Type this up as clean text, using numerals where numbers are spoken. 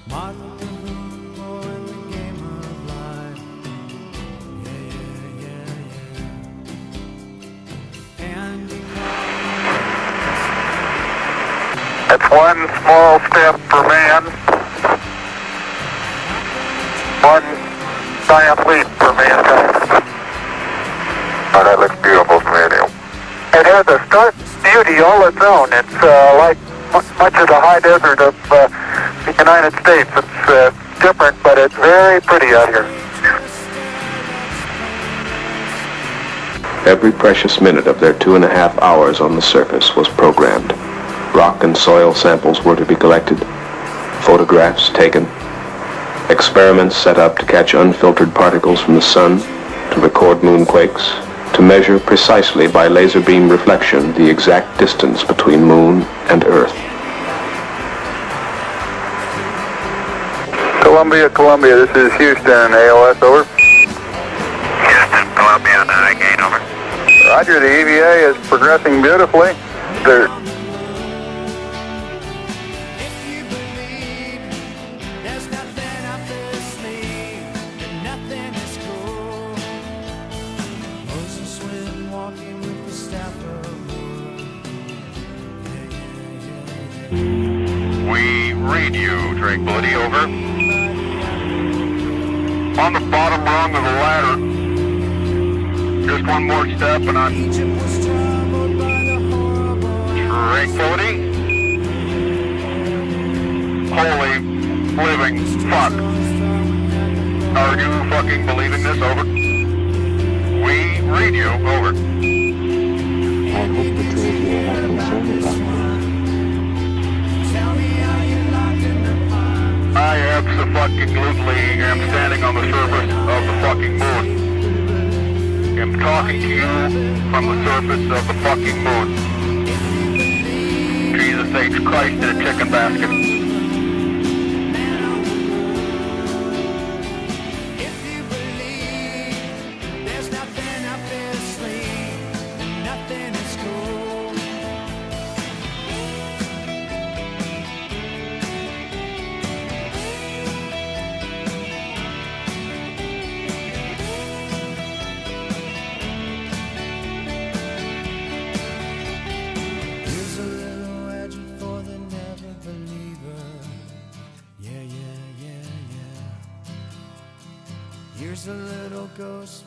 Martin Luther King in the game of life. Yeah, yeah, yeah, yeah. And It's one small step for man, one giant leap for mankind. Oh, that looks beautiful from radio. It has a stark beauty all its own. It's like much of the high desert of the United States. It's different, but it's very pretty out here. Every precious minute of their 2.5 hours on the surface was programmed. Rock and soil samples were to be collected, photographs taken, experiments set up to catch unfiltered particles from the sun, to record moonquakes, to measure precisely by laser beam reflection the exact distance between moon and Earth. Columbia, this is Houston, AOS, over. Houston, Columbia, again, over. Roger, the EVA is progressing beautifully. There. there's nothing up their sleeve, and nothing is cool. Moses went walking with the staff of wood. Yeah, yeah, yeah, We read you, Tranquility, over. On the bottom rung of the ladder. Just one more step and I'm Egypt was troubled by the horrible. Tranquility. Holy living fuck. Are you fucking believing this? Over. We read you. Over. I hope the two of you are not concerned about me. Tell me how you locked in the pond. I absolutely am standing on the surface of the fucking moon. I'm talking to you from the surface of the fucking moon. Jesus H. Christ in a chicken basket. If you believe there's nothing up their sleeve, and nothing is cool. Here's a little edge for the never believer. Yeah, yeah, yeah, yeah. Here's a little ghost.